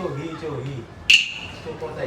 저기 저거다.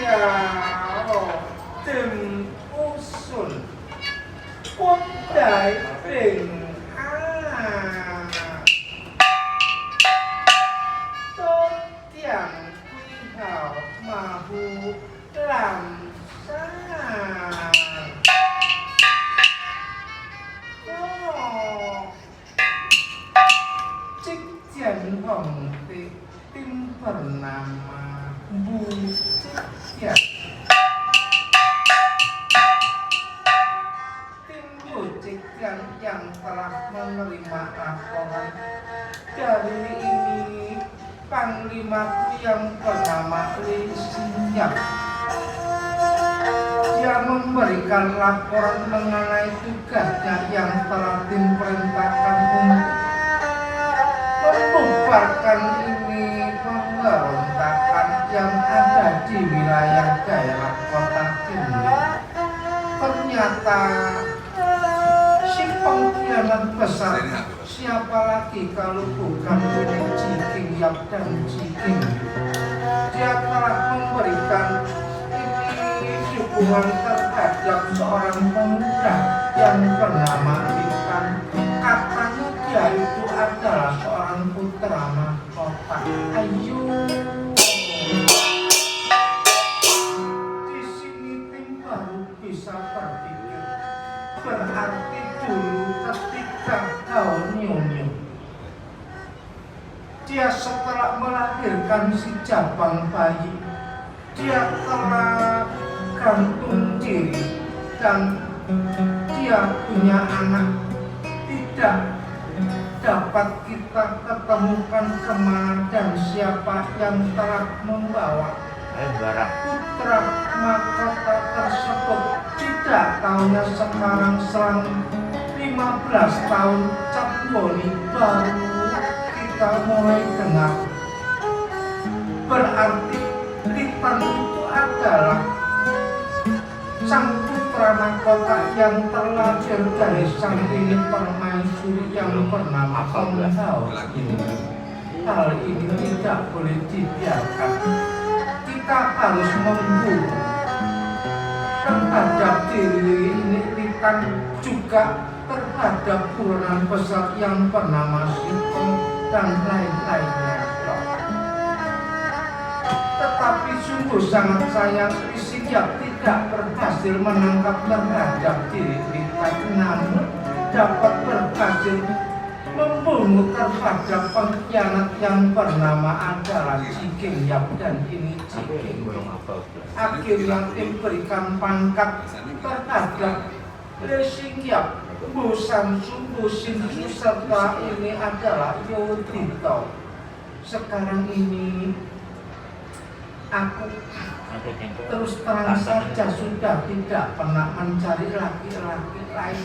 Iya, oh, tim usul. Pondai Ding Tốt Tiang Quy Hảo Mahu Làm Sang Trích Tiang Hồng Tị Tim Pernama Bu Trích Tiang yang telah menerima laporan dari ini panglimaku yang bernama Li Xingyang. Dia memberikan laporan mengenai tugasnya yang telah tim perintahkan untuk membubarkan ini pemberontakan yang ada di wilayah daerah kota Qinli. Ternyata pengkhianat besar siapa lagi kalau bukan ini Ji Yap dan Ji King. Dia telah memberikan ini dukungan terhadap seorang pemuda yang bernama Litan. Katanya dia itu adalah seorang putra mahkota. Ayo, di sini tim baru bisa berpikir. Berarti dulu ketika Nyonyo dia setelah melahirkan si jabang bayi, dia telah gantung diri dan dia punya anak. Tidak dapat kita ketemukan kemana dan siapa yang telah membawa putra mahkota tersebut. Tidak tahunya sekarang selang 15 tahun Cap Woni baru kita mulai dengar. Berarti Litan itu adalah sang putra mahkota yang terlahir dari sang ini permaisuri yang bernama Hong Hao. Hal ini tidak boleh dibiarkan. Kita harus memburu terhadap diri ini Litan, juga terhadap buronan besar yang bernama Sikong dan lain-lainnya. Tetapi sungguh sangat sayang Li Xingyang tidak berhasil menangkap terhadap diri Litan, namun dapat berhasil membunuh terhadap pengkhianat yang bernama adalah Ji Yap dan ini Ji King. Akhirnya tim berikan pangkat terhadap Li Xingyang, Bu Samsu, Bu Xinsu, serta ini adalah Yodito. Sekarang ini aku terus terang saja sudah tidak pernah mencari laki-laki lain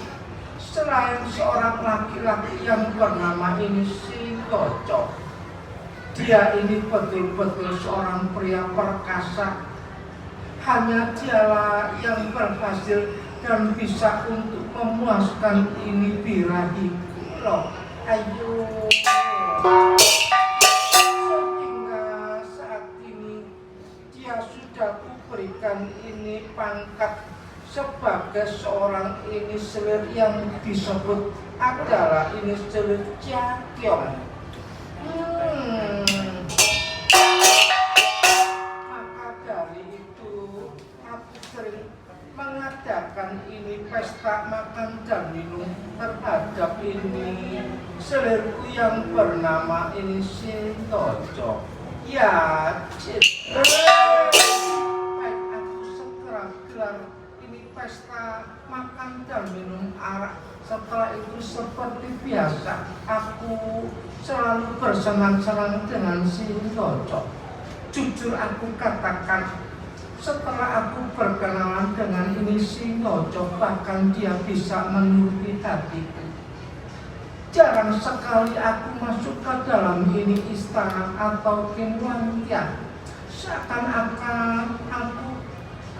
selain seorang laki-laki yang bernama ini Si Goco. Dia ini betul-betul seorang pria perkasa. Hanya dialah yang berhasil dan bisa untuk memuaskan ini birahiku loh. Ayo. Sehingga saat ini dia sudah kuberikan ini pangkat sebagai seorang ini selir yang disebut adalah ini selir Jakyong. Maka dari itu aku sering mengadakan ini pesta makan dan minum terhadap ini selirku yang bernama ini Sintojo. Ya, baik, aku segera gelar ini pesta makan dan minum arak. Setelah itu seperti biasa aku selalu bersenang-senang dengan Sintojo. Jujur aku katakan, setelah aku berkenalan dengan ini Sintojo, bahkan dia bisa menuruti hatiku. Jarang sekali aku masuk ke dalam ini istana atau Kinwantian. Seakan-akan aku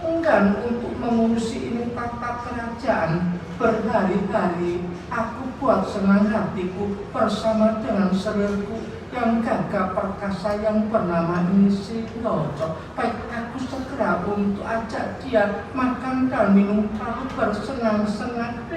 enggan untuk mengurusi ini tata kerajaan. Berhari-hari aku buat senang hatiku bersama dengan selirku yang gagah perkasa yang bernama ini Sinojo. Baik, aku segera untuk ajak dia makan dan minum lalu bersenang-senang.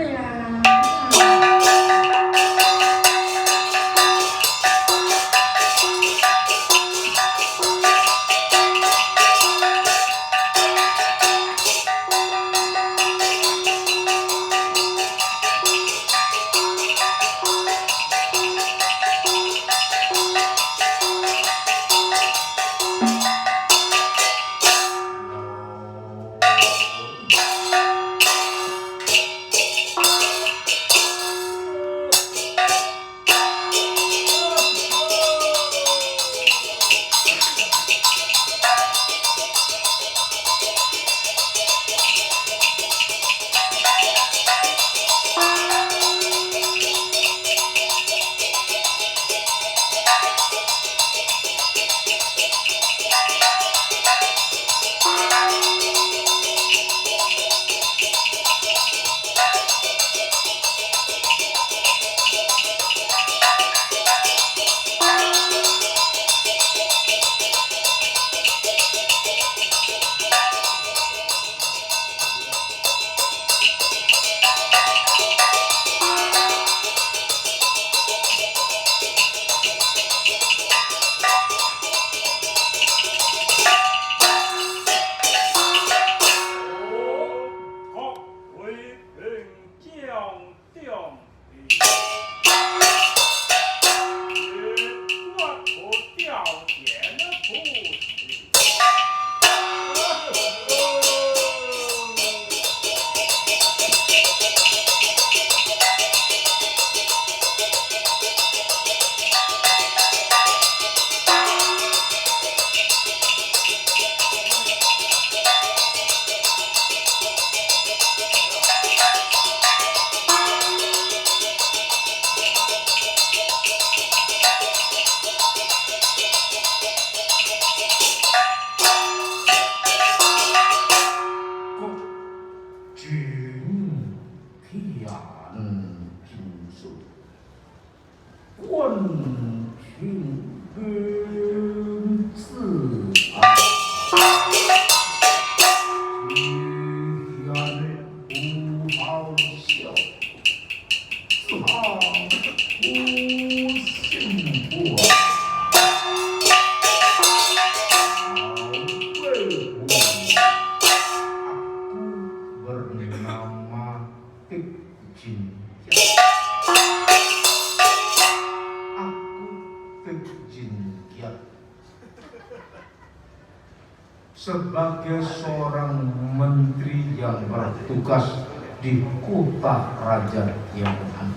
Sebagai seorang menteri yang bertugas di kota raja Tiongkok,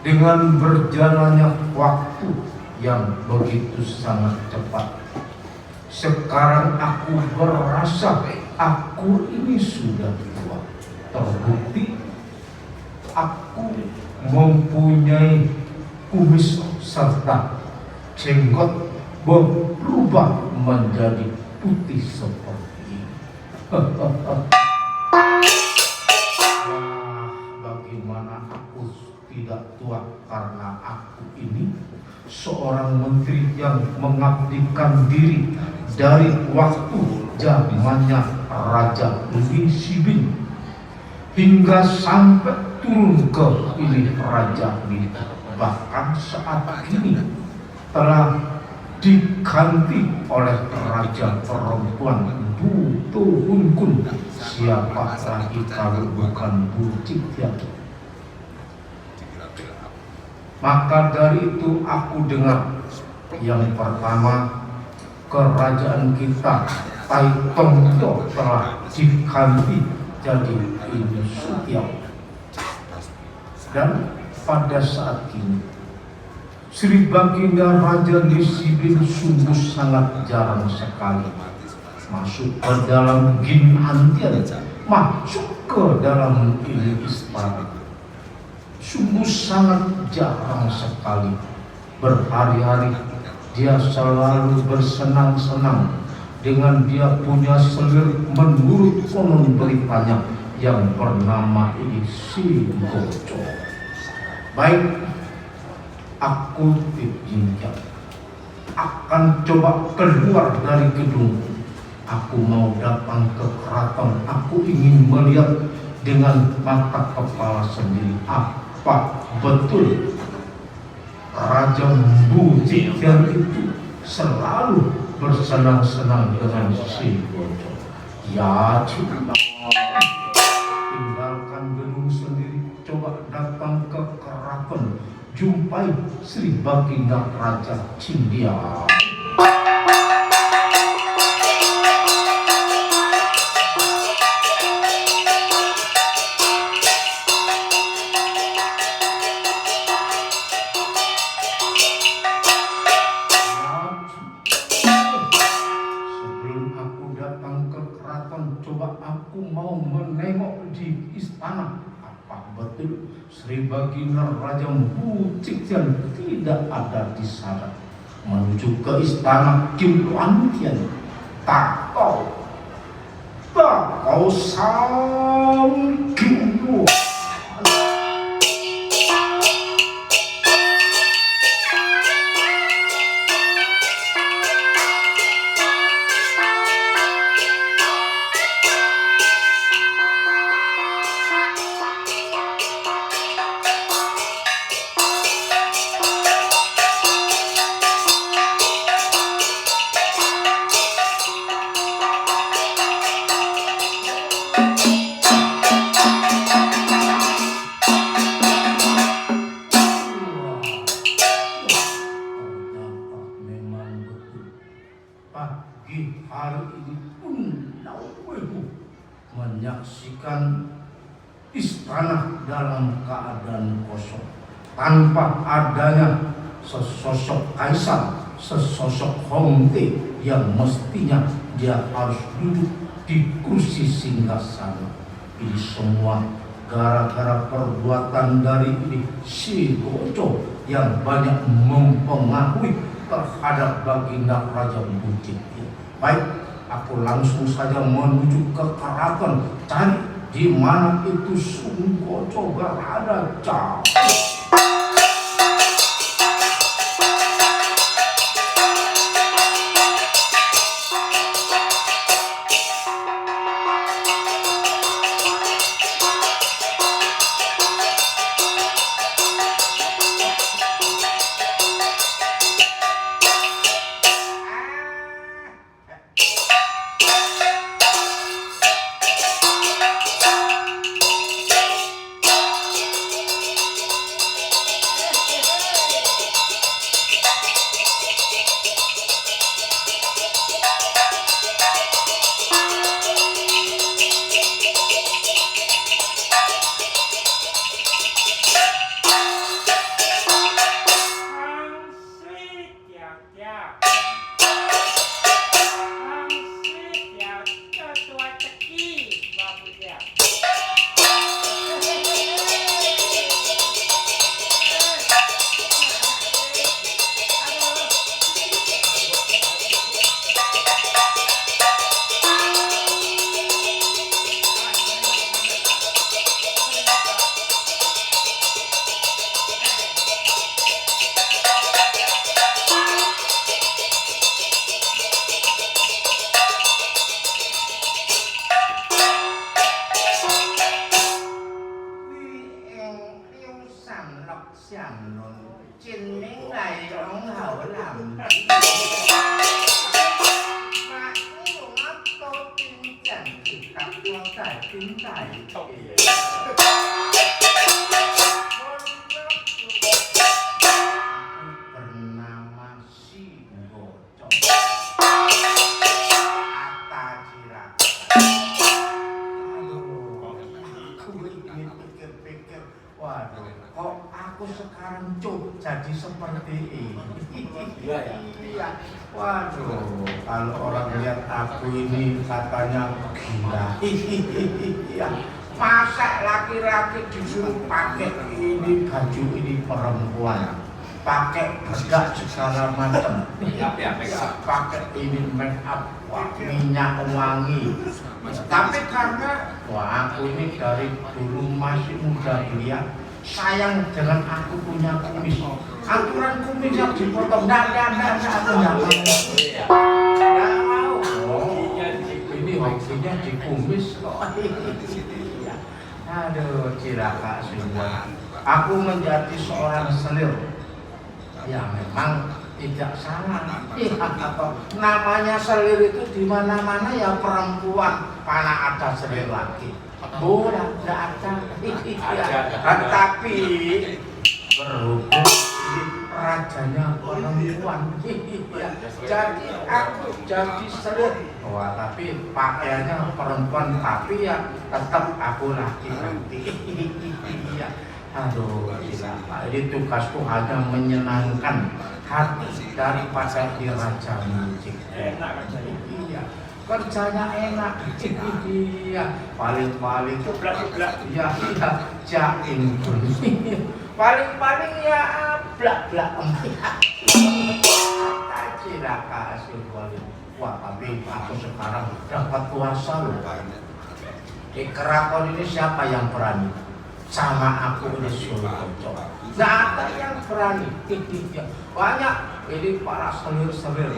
dengan berjalannya waktu yang begitu sangat cepat, sekarang aku merasa aku ini sudah tua. Terbukti aku mempunyai kumis serta jenggot berubah menjadi putih seperti ini. Bagaimana aku tidak tua karena aku ini seorang menteri yang mengabdikan diri dari waktu zamannya Raja Li Shibin hingga sampai turun ke ini Raja Li. Bahkan saat ini telah diganti oleh raja perempuan Bu Tuhun Kun. Siapa lagi kalau bukan Bu Citya? Maka dari itu aku dengar yang pertama, kerajaan kita Taitung telah diganti jadi ini Sutiao. Dan pada saat ini Sri Baginda Raja Li Shibin sungguh sangat jarang sekali masuk ke dalam Gin Antian, masuk ke dalam ini istana. Sungguh sangat jarang sekali. Berhari-hari dia selalu bersenang-senang dengan dia punya selir menurut konon beritanya yang bernama ini Sinojo. Baik, Aku tidak akan coba keluar dari gedung. Aku mau datang ke keraton. Aku ingin melihat dengan mata kepala sendiri apa betul Raja Mbu Cikyan itu selalu bersenang-senang dengan si Gojo. Ya coba tinggalkan gedung sendiri, coba datang ke keraton, jumpai Sri Baginda Raja Cindya. Betul, Sri Baginda Raja Mbu Cikyan tidak ada di sana. Menuju ke istana Kim Lantian. Tak kau sang Kim Lu. Pagi hari ini pun menyaksikan istana dalam keadaan kosong, tanpa adanya sesosok kaisar, sesosok Hongte yang mestinya dia harus duduk di kursi singgasana. Ini semua gara-gara perbuatan dari ini si Gojo yang banyak mempengaruhi terhadap Baginda Raja Mbu Cikyan. Baik, aku langsung saja menuju ke keraton, cari di mana itu Sun Gojo berada. Trình miếng này ông hậu làm mà cũng nó tô tin chẳng chỉ cặp lo tài tính tài bernama si Gojo Attajira. Aku ingin pikir-pikir, waduh, kok aku sekarang jadi seperti ini. Iya. Waduh, kalau orang lihat aku ini katanya gila. Iya. Masa laki-laki disuruh pakai ini baju ini perempuan, pakai bergak segala macam, pakai ini make up, minyak wangi. Tapi karena wah aku ini dari dulu masih muda belia, sayang dengan aku punya kumis. Aturan kumis yang dipotong, aku nggak mau. Nggak mau. Ini hokinya di kumis kok. Aduh, cilaka semua. Aku menjadi seorang selir. Ya memang tidak salah. Namanya selir itu di mana-mana ya perempuan, mana ada selir laki. Tidak ada. Tetapi berhubung rajanya perempuan, jadi aku jadi selir. Wah, tapi pakaiannya perempuan, tapi ya tetap aku laki-laki. Aduh, ini tugasku hanya menyenangkan hati daripada diraja musik. Iya, kerjanya enak. Iya, paling-paling iya, jaing pun. Paling-paling ya blak-blak. Cilaka sekali. Wah, tapi aku sekarang dapat kuasa loh. Di keraton ini siapa yang berani? Sama aku ini suruh coba. Nggak ada yang berani. Banyak ini para selir-selir.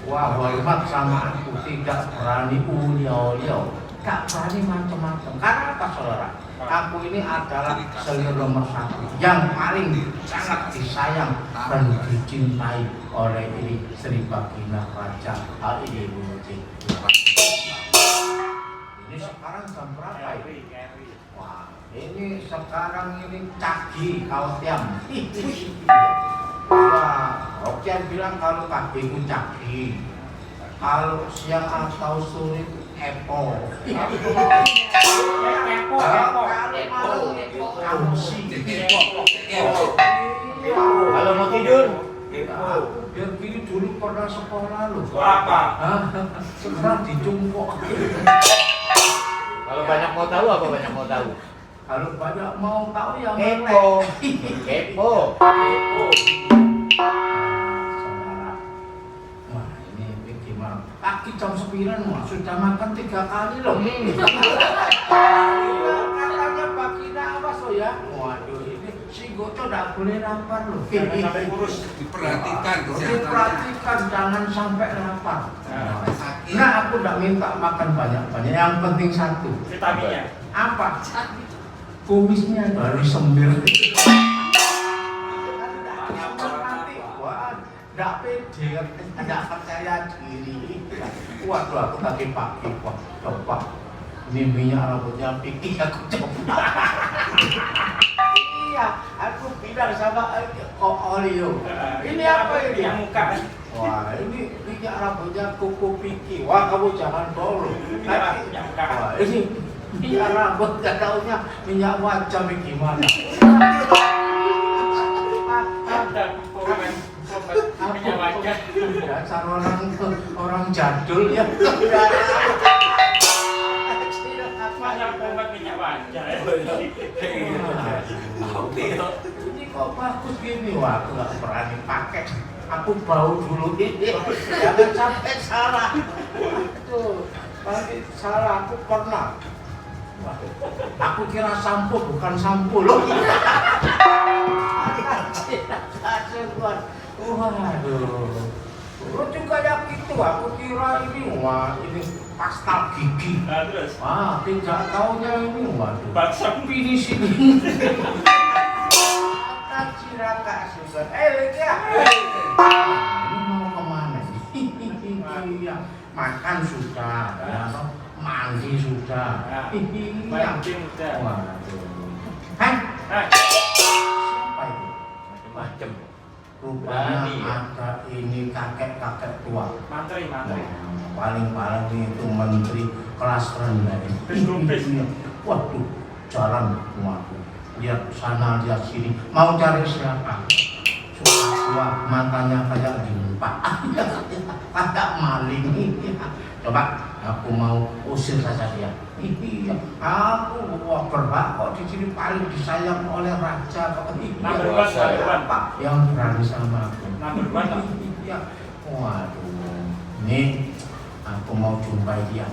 Wah, hormat sama aku, tidak berani uliau-uliau, tak berani macam-macam. Karena apa, saudara? Aku ini adalah selir nomor 1 yang paling sangat disayang dan dicintai oleh ini Sri Bagina Raja ini. Ini sekarang jam berapa ini? Wah, ini sekarang ini cagi kalau tiam. Wah, Okian bilang kalau pagi itu cagi, kalau siang atau sore epo. Kalau mau tidur, biar gini dulu pernah sekolah loh. apa? Sekarang dijungkok. Kalau banyak mau tahu apa banyak mau tahu? Kalau banyak mau tahu yang Kepo. Kepo. Saudara, wah ini gimana? Kaki jam 9 mah sudah makan 3 kali loh. Katanya Bagina apa so ya? Waduh, ini si Goco tidak boleh lapar loh. Jangan sampai kurus. Diperhatikan kesehatan. Diperhatikan jangan sampai lapar. Nah, aku tidak minta makan banyak-banyak. Yang penting satu. Vitaminnya. Apa? Kumisnya dari sembir. Wah, tidak pede, tidak percaya diri. Waduh, aku tadi pagi, wah, coba. Ini minyak rambutnya Piki, aku coba. Iya, aku bilang sama Olio. Ini apa ini? Yang muka. Wah, ini minyak rambutnya Kuku Piki. Wah, kamu jangan bohong. Wah, ini minyak rambut, gak taunya minyak wajah gimana. Minyak wajah. Dasar orang jadul ya. Banyak obat minyak wajah. Ini kok bagus gini, wah aku gak berani pakai. Aku bau dulu ini. Jangan sampai salah. Aduh, nanti salah aku pernah. Aku kira sampo bukan sampo loh. Waduh. Lu juga yang gitu, aku kira ini wah ini pasta gigi. Nah, terus. Wah, tidak taunya ini waduh. Balsam Ini sini. Kata Ciraka sudah. Ya. Ini mau kemana? Iya, makan sudah. Ya. Mandi sudah. Mandi sudah. Waduh. Hah? Nah, Siapa itu? macam-macam. Rupanya Berani, ya? ada ini kakek-kakek tua. Mantri. Paling-paling itu menteri kelas rendah. Bis. Waduh, jalan waduh. Lihat sana, lihat sini. Mau cari siapa? Sudah tua, matanya kayak dimpak. Kayak maling. Coba aku mau usir saja dia. Iya, aku berhak kok di sini paling disayang oleh raja kok. Number one. Apa yang berani sama aku? Number one. Iya. Waduh, ini aku mau jumpai dia.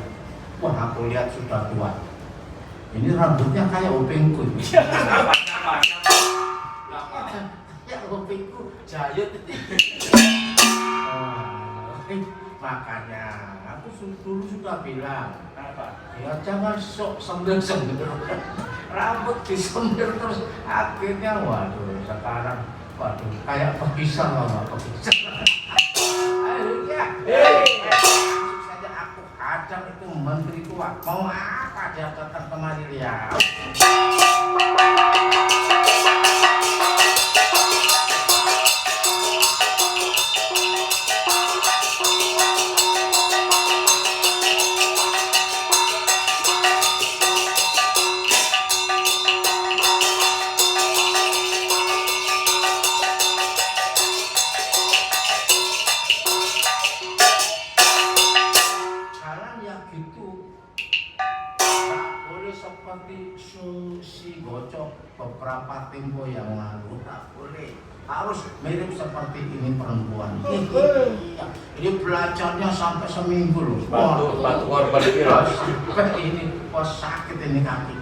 Wah, aku lihat sudah tua. Ini rambutnya kayak upengku. Siapa? Ya upengku jayut. Makanya aku dulu sudah bilang, Apa? ya jangan sok sembel-sembel. Rambut disembel terus akhirnya waduh sekarang waduh kayak pepisah lah pepisah. Ayo ya. Langsung saja aku ajak itu menteri tua. Mau apa dia datang kemari ya? Si Gocok beberapa tempo yang lalu tak boleh harus mirip seperti ini perempuan. Iya, ini belajarnya sampai seminggu loh. Batu korban kira. Ini kok sakit ini kaki.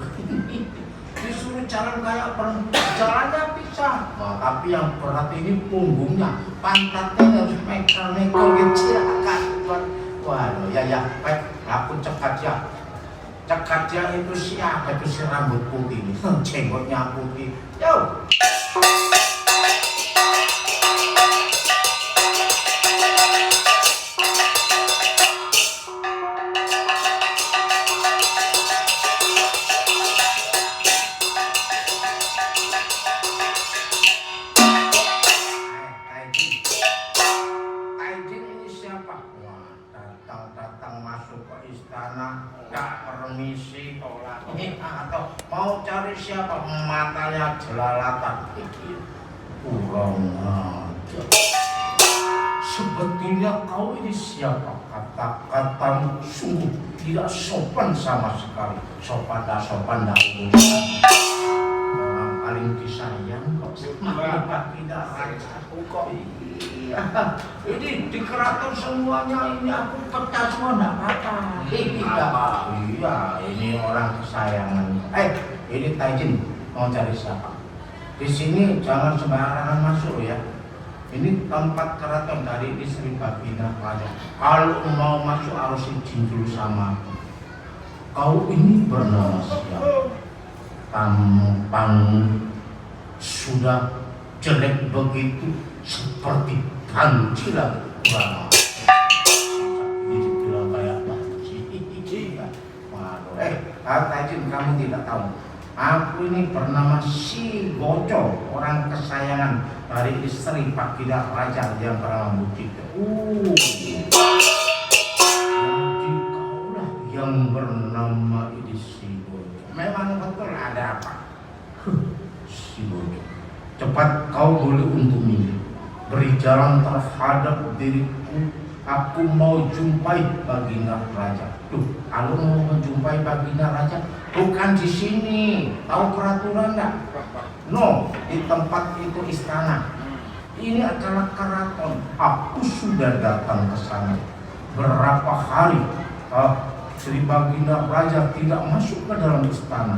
Disuruh jalan kayak perempuan, jalannya bisa. Nah, tapi yang berat ini punggungnya, pantatnya harus mekar-mekar kecil agak. Waduh, ya, baik, aku cepat ya. Cekat dia itu siapa itu si rambut putih ini, jenggotnya putih. Yo. Taijin ini siapa? Wah, datang masuk ke istana. Gak permisi tolak atau mau cari siapa matanya jelalatan kurang ajar. Sebetulnya kau ini siapa? Kata-katamu sungguh tidak sopan sama sekali. Sopan dah orang paling disayang kok sama tidak rajaku kok. Ini di keraton semuanya ini aku pecah semua enggak apa-apa. Iya, ini orang kesayangan. Ini Taijin mau cari siapa? Di sini jangan sembarangan masuk ya. Ini tempat keraton dari istri Baginda Raja. Kalau mau masuk harus izin dulu sama aku. Kau ini bernama siapa? Tampang sudah jelek begitu seperti kancilan kurang. Ini dibilang kayak banci. Waduh, Taijin kamu tidak tahu. Aku ini bernama Si Goco, orang kesayangan dari istri Baginda Raja yang bernama Budita. Jadi kaulah yang bernama ini Si Goco. Memang betul ada apa? Si Goco, cepat kau boleh untuk minum. Beri jalan terhadap diriku. Aku mau jumpai Baginda Raja. Kalau mau menjumpai Baginda Raja, bukan di sini. Tahu peraturan enggak? No, di tempat itu istana. Ini adalah keraton. Aku sudah datang ke sana. Berapa hari Sri Baginda Raja tidak masuk ke dalam istana.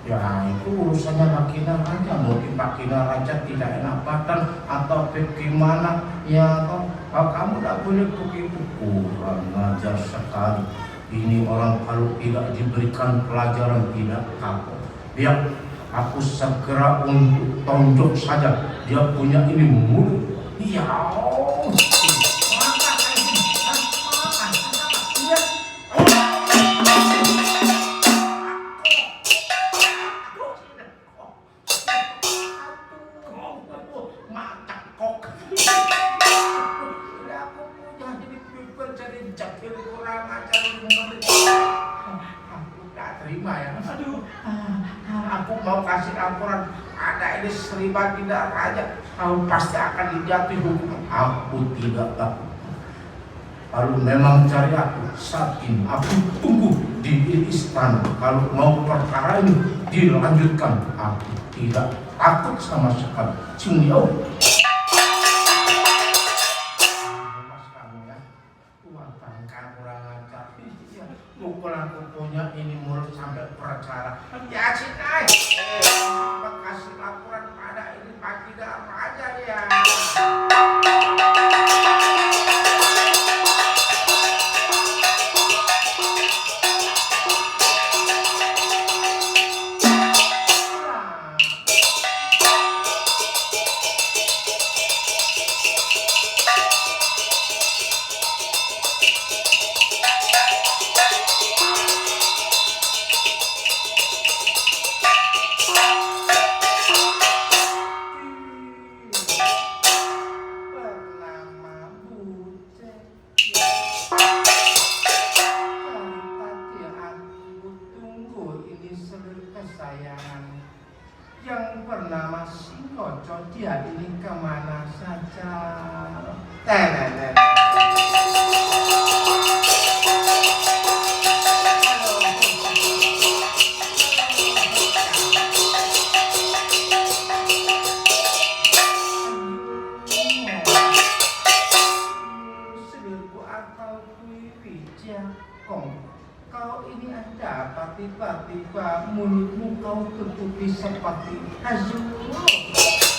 Ya itu urusannya Baginda Raja. Mungkin Baginda Raja tidak enak badan atau bagaimana. Ya kamu tidak boleh begitu. Kurang ajar sekali. Ini orang kalau tidak diberikan pelajaran tidak kapok. Biar aku segera untuk tonjok saja. Dia punya ini mulut. Ya aku mau kasih laporan ada ini Sri Baginda Raja, kau pasti akan dijatuhi hukuman. Aku tidak tahu. Kalau memang cari aku saat ini, aku tunggu di istana. Kalau mau perkara ini dilanjutkan, aku tidak takut sama sekali. Cungyao. Mas kamu ya, kurang ajar. mumpul aku punya ini mulut sampai perkara. Ya Cinai, kasih laporan pada ini pagi apa aja ya. Yang bernama Singkoco, dia ini kemana saja? Tenenet. Sedurku atau kui bijak kong. Kau ini ada apa tiba-tiba mulutmu kau tutupi seperti azul.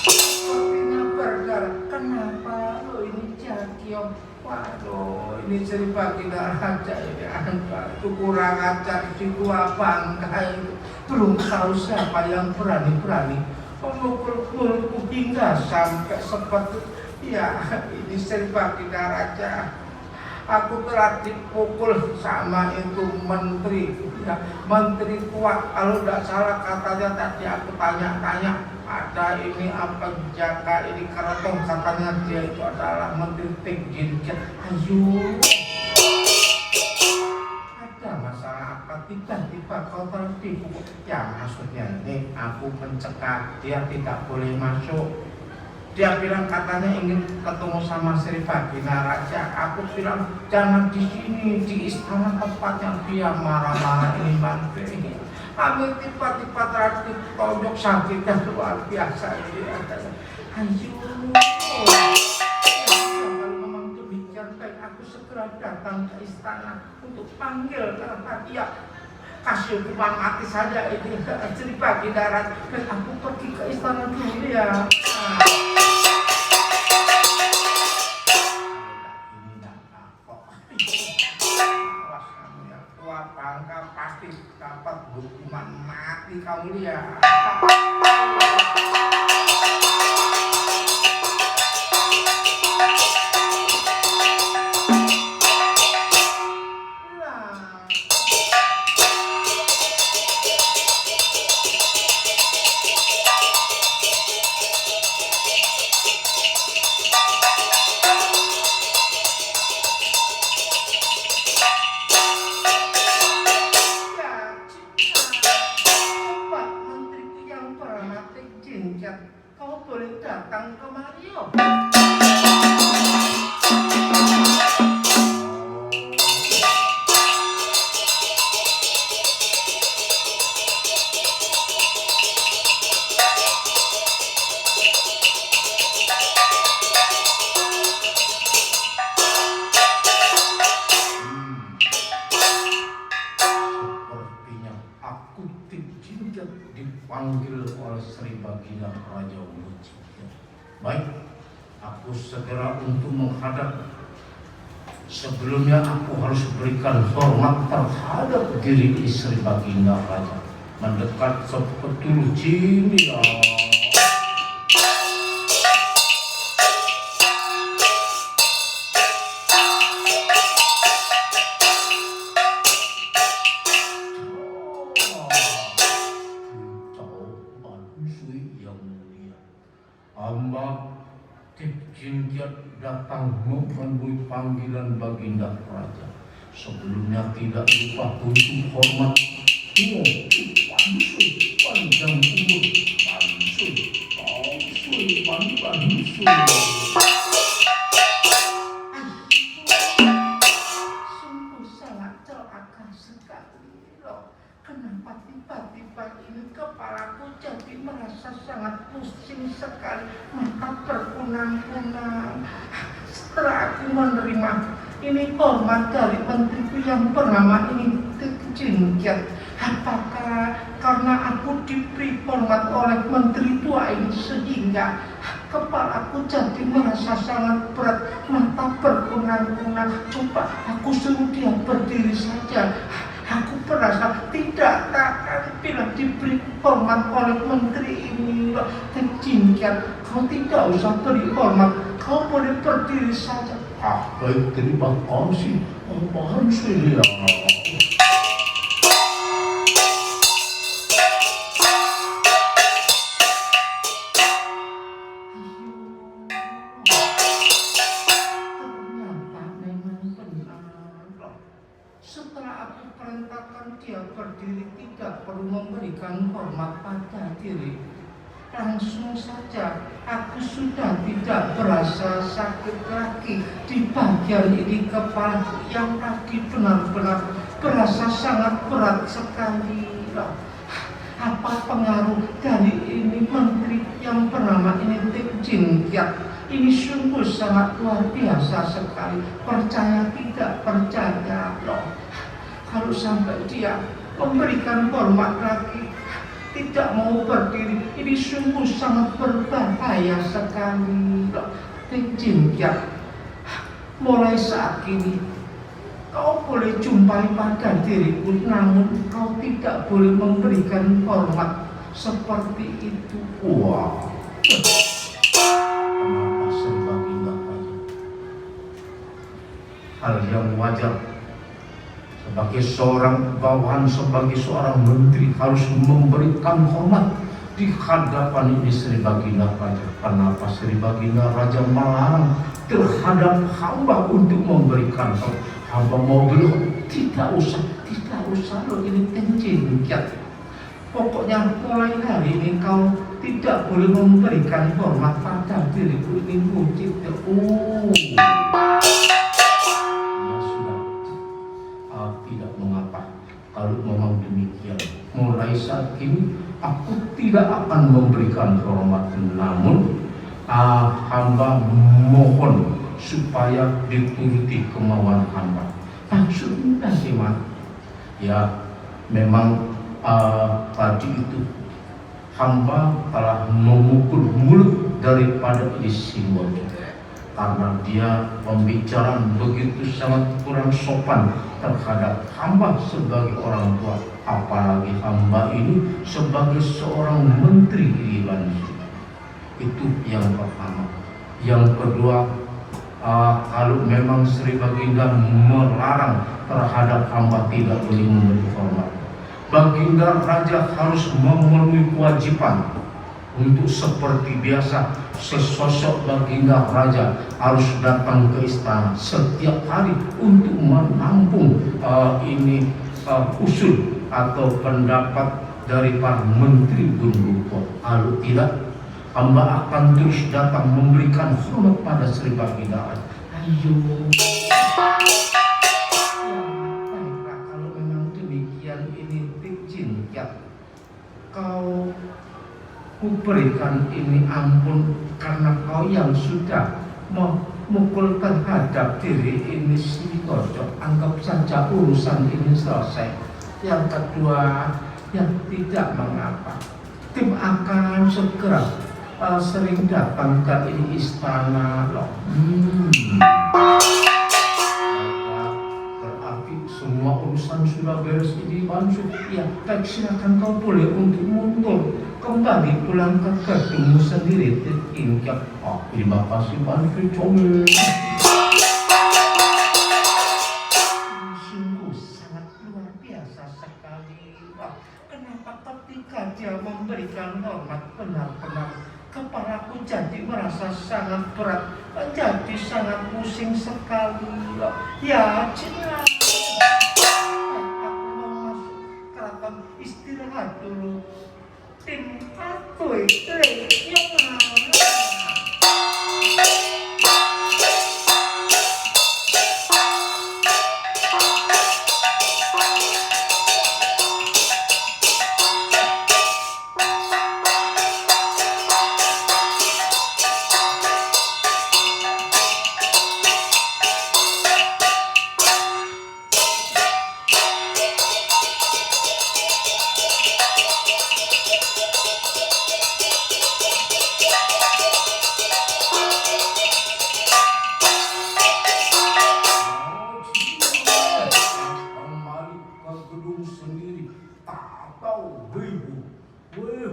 Sepertinya berdarah. Kenapa lo ini jakiong? Waduh, ini cerita tidak aja ini angka. Itu kurang ajar si tua bangka itu. Belum tahu siapa yang berani-berani memukul mulutku hingga sampai seperti ya ini cerita tidak aja. Aku telah dipukul sama itu menteri, ya, menteri kuat. Kalau tidak salah katanya tadi aku tanya-tanya, ada ini apa Jaka ini Keraton, katanya dia itu adalah menteri Tingginket. Ayo, ada masalah apa? Tiba-tiba kau tertipu. Ya maksudnya ini aku mencegah dia tidak boleh masuk. Dia bilang katanya ingin ketemu sama Sri Bagina Raja. Aku bilang jangan di sini, di istana tempatnya. Dia marah-marah ini mantu ini. Kami tiba-tiba terakhir tonjok sakitnya luar biasa ini. Ayo, kalau memang demikian baik aku segera datang ke istana untuk panggil karena dia kasih hukuman mati saja ini Sri Bagina Raja. Dan aku pergi ke istana dulu ya. Bangka pasti dapat hukuman mati kamu lihat. Kau boleh datang kemari yo. Sepertinya aku tidak dipanggil oleh Sri Bagina Raja Wuci. Baik, aku segera untuk menghadap. Sebelumnya aku harus berikan hormat terhadap diri Sri Bagina Raja. Mendekat sepetul Cina. Hamba Tingginket datang memenuhi panggilan Baginda Raja. Sebelumnya tidak lupa untuk hormat. Pansui panjang umur, pansui panjang sungguh sangat celaka sekali loh. Kenapa tiba-tiba ini kepalaku jadi merasa sangat pusing sekali, mata berkunang-kunang. Setelah aku menerima ini hormat dari menteriku yang bernama ini Jingkiat. Apakah karena aku diberi hormat oleh menteri tua ini sehingga kepalaku jadi merasa sangat berat, mata berkunang-kunang. Coba aku suruh dia berdiri saja. Aku merasa tidak takkan bila diberi hormat oleh menteri ini. Jingkiat, kau tidak usah beri hormat, kau boleh berdiri saja. Baik, terima kasih. Apaan sih ya? Setelah aku perintahkan dia berdiri, tidak perlu memberikan hormat pada diri. Langsung saja aku sudah tidak berasa sakit lagi di bagian ini kepala yang tadi benar-benar berasa sangat berat sekali. Apa pengaruh dari ini menteri yang bernama ini Jingkiat? Ini sungguh sangat luar biasa sekali. Percaya tidak percaya loh. Kalau sampai dia memberikan hormat lagi, tidak mau berdiri, ini sungguh sangat berbahaya sekali loh. Jingkiat, mulai saat ini kau boleh jumpai pada diriku, namun kau tidak boleh memberikan hormat seperti itu. Wah, kenapa serbagi nggak wajar? Hal yang wajar sebagai seorang bawahan, sebagai seorang menteri harus memberikan hormat di hadapan ini Sri Baginda Raja. Kenapa Sri Baginda Raja melarang terhadap hamba untuk memberikan hormat? Hamba mau bilang tidak usah loh, ini Jingkiat. Pokoknya mulai hari ini kau tidak boleh memberikan hormat pada diriku ini wujud. Ya sudah, tidak mengapa. Kalau memang demikian, mulai saat ini aku tidak akan memberikan hormat. Namun hamba mohon supaya dituruti kemauan hamba. Maksudnya gimana? Ya memang tadi itu hamba telah memukul mulut daripada isi wajah karena dia pembicaraan begitu sangat kurang sopan terhadap hamba sebagai orang tua, apalagi hamba ini sebagai seorang menteri Iban. Itu yang pertama. Yang kedua, kalau memang Sri Baginda melarang terhadap hamba tidak boleh memberi hormat, Baginda Raja harus memenuhi kewajiban untuk seperti biasa sesosok Baginda Raja harus datang ke istana setiap hari untuk menampung usul atau pendapat dari para menteri Gunduko. Kalau tidak, hamba akan terus datang memberikan hormat pada Sri Baginda Raja. Ayo. Baiklah, kalau memang demikian ini Jingkiat, kau kuberikan ini ampun karena kau yang sudah memukul terhadap diri ini si Koco. Anggap saja urusan ini selesai. Yang kedua, yang tidak mengapa, tim akan segera sering datang ke ini istana loh. Berarti semua urusan sudah beres ini Bansu. Ya, baik, silakan kau boleh untuk mundur kembali pulang ke gedungmu sendiri. Jingkiat. Terima kasih Bansu Comel. Sungguh sangat luar biasa sekali. Kenapa ketika dia memberikan hormat benar-benar kepalaku jadi merasa sangat berat, jadi sangat pusing sekali. Ya jelas, aku mau masuk keraton istirahat dulu. Tim atuh tak tahu ibu, Julia.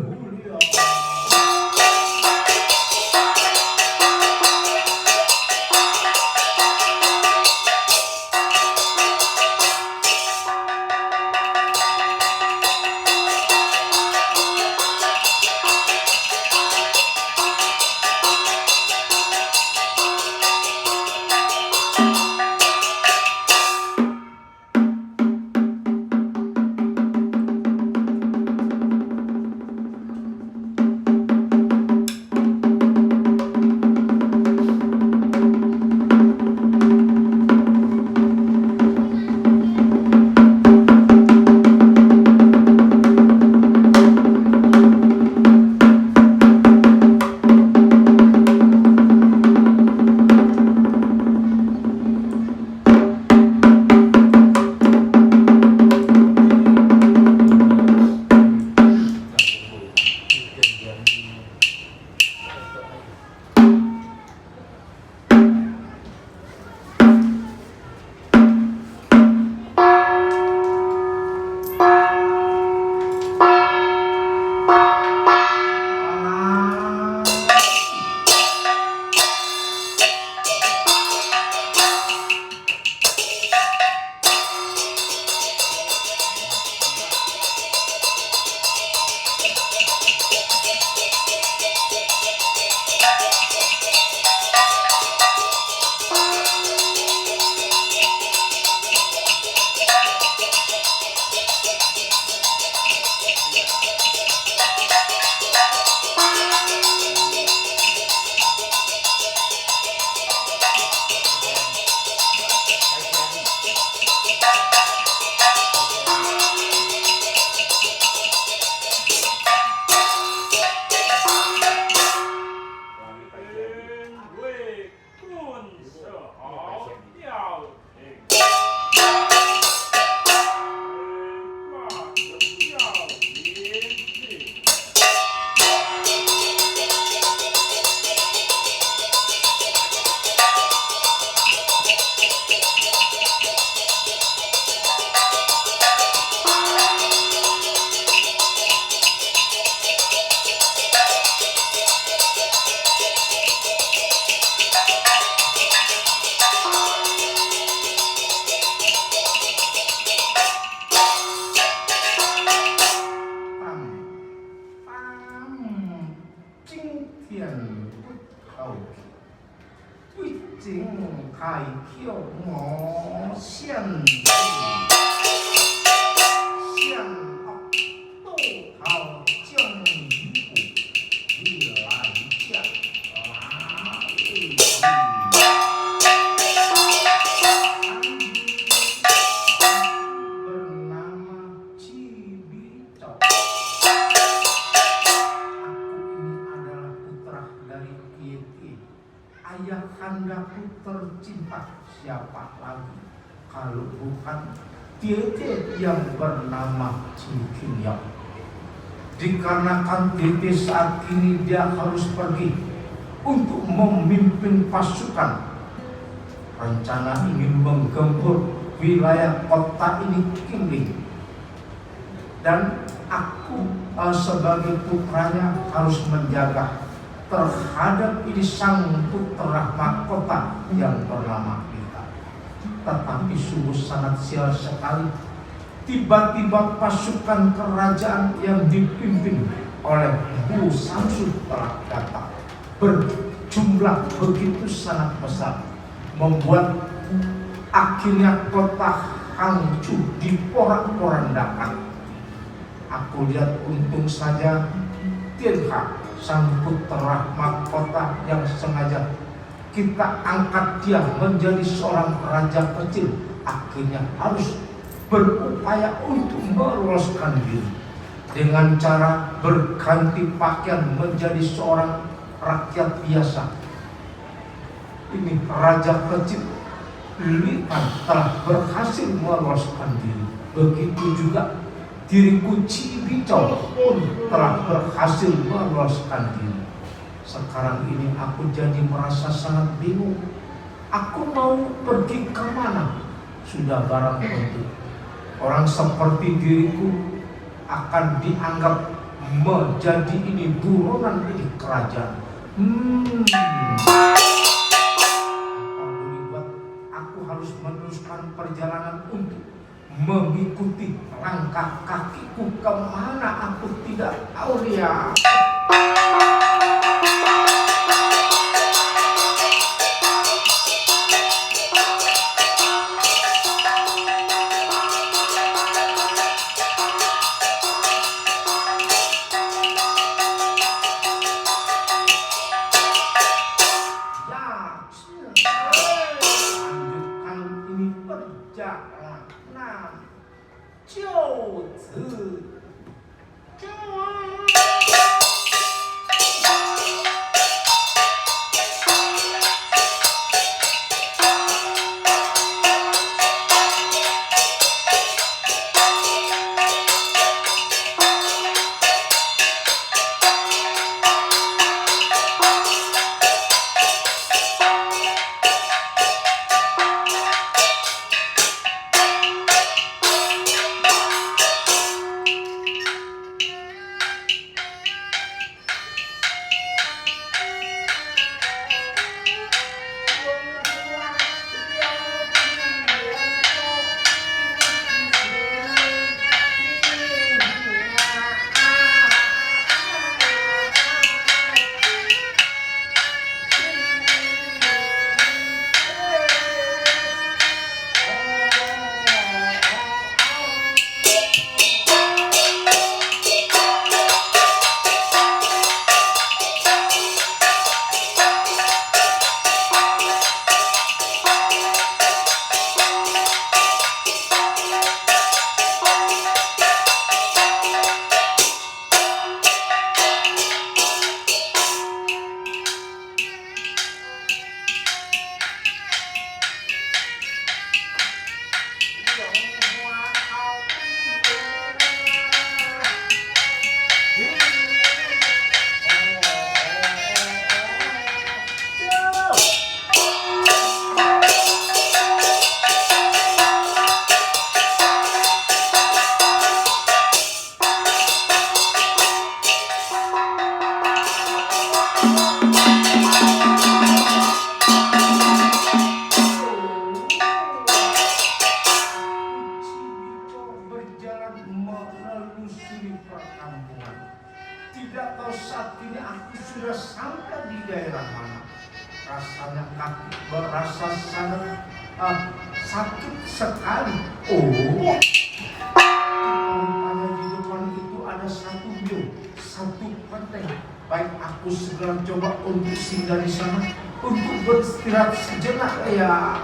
Ayahandaku tercinta, siapa lagi kalau bukan Dede yang bernama Cikinyok. Dikarenakan Dede saat ini dia harus pergi untuk memimpin pasukan. Rencana ingin menggempur wilayah kota ini Kimling. Dan aku sebagai putranya harus menjaga terhadap ini sang putra mahkota yang bernama kita. Tetapi sungguh sangat sial sekali, tiba-tiba pasukan kerajaan yang dipimpin oleh Bu Samsu telah datang, berjumlah begitu sangat besar, membuat akhirnya kota Hangzhou diporak-porandakan. Aku lihat untung saja Tianha, sang putra mahkota yang sengaja kita angkat dia menjadi seorang raja kecil, akhirnya harus berupaya untuk meloloskan diri dengan cara berganti pakaian menjadi seorang rakyat biasa. Ini raja kecil Litan telah berhasil meloloskan diri. Begitu juga diriku Cibicau pun telah berhasil meloloskan diri. Sekarang ini aku jadi merasa sangat bingung. Aku mau pergi kemana? Sudah barang tentu orang seperti diriku akan dianggap menjadi ini buronan di kerajaan. Apa boleh buat? Aku harus meneruskan perjalanan untuk mengikuti langkah kakiku kemana aku tidak tahu dia. Tidak tahu saat ini aku sudah sampai di daerah mana. Rasanya kaki berasa sangat sakit sekali. Oh, rupanya di depan itu ada satu biong, satu penting. Baik aku segera coba untuk singgah di sana untuk beristirahat sejenak ya.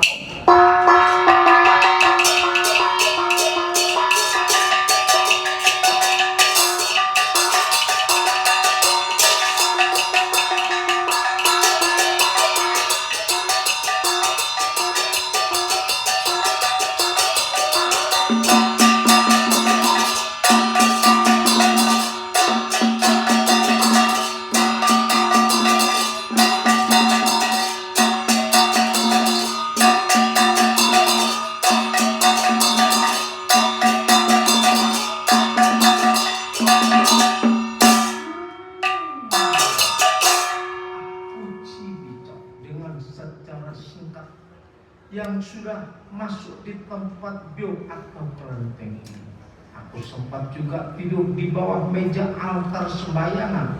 Yang sudah masuk di tempat biong atau kelenteng ini. Aku sempat juga tidur di bawah meja altar sembayangan.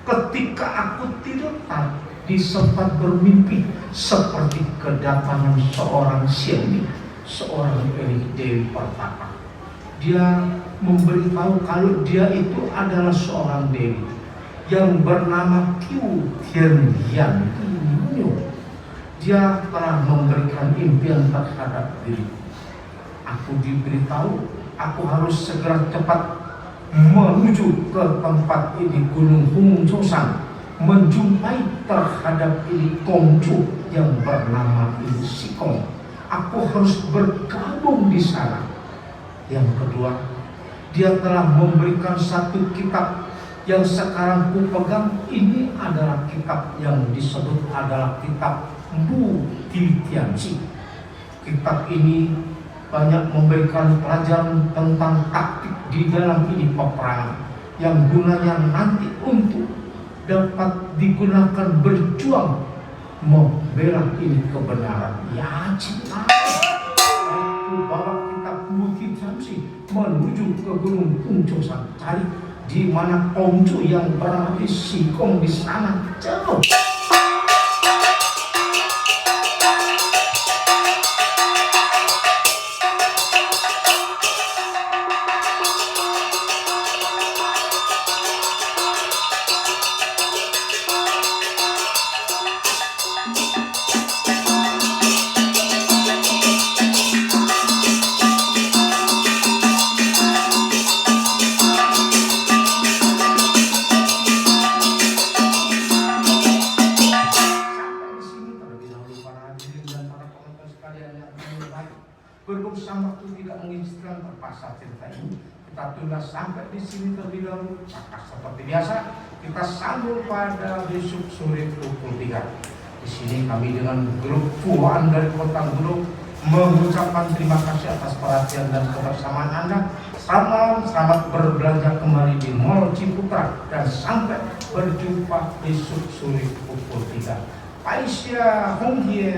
Ketika aku tidur tadi sempat bermimpi seperti kedatangan seorang Sieni, seorang Dewi Pertapa. Dia memberitahu kalau dia itu adalah seorang dewi yang bernama Kiu Tian Hian. Dia telah memberikan impian terhadap diriku. Aku diberitahu aku harus segera cepat menuju ke tempat ini, Gunung Hung Chosan, menjumpai terhadap ini Kongcu yang bernama ini Sikong. Aku harus bergabung di sana. Yang kedua, dia telah memberikan satu kitab yang sekarang ku pegang. Ini adalah kitab yang disebut adalah kitab Bu Tianci. Kitab ini banyak memberikan pelajaran tentang taktik di dalam ini peperangan yang gunanya nanti untuk dapat digunakan berjuang membela ini kebenaran. Ya cinta. Aku bawa kita Bukit Samsi menuju ke Gunung Punco Santari, di mana Ponco yang berada di Sikong di sana jauh. Berusaha waktu tidak mengizinkan terpaksa cerita ini, kita tunda sampai di sini terlebih dahulu. Maka seperti biasa kita sambung pada besok sore pukul 3. Di sini kami dengan grup Fuan dari Kota Gunung mengucapkan terima kasih atas perhatian dan kebersamaan Anda. Selamat malam, selamat berbelanja kembali di Mall Ciputra, dan sampai berjumpa besok sore pukul 3. Aisyah Hong Hie.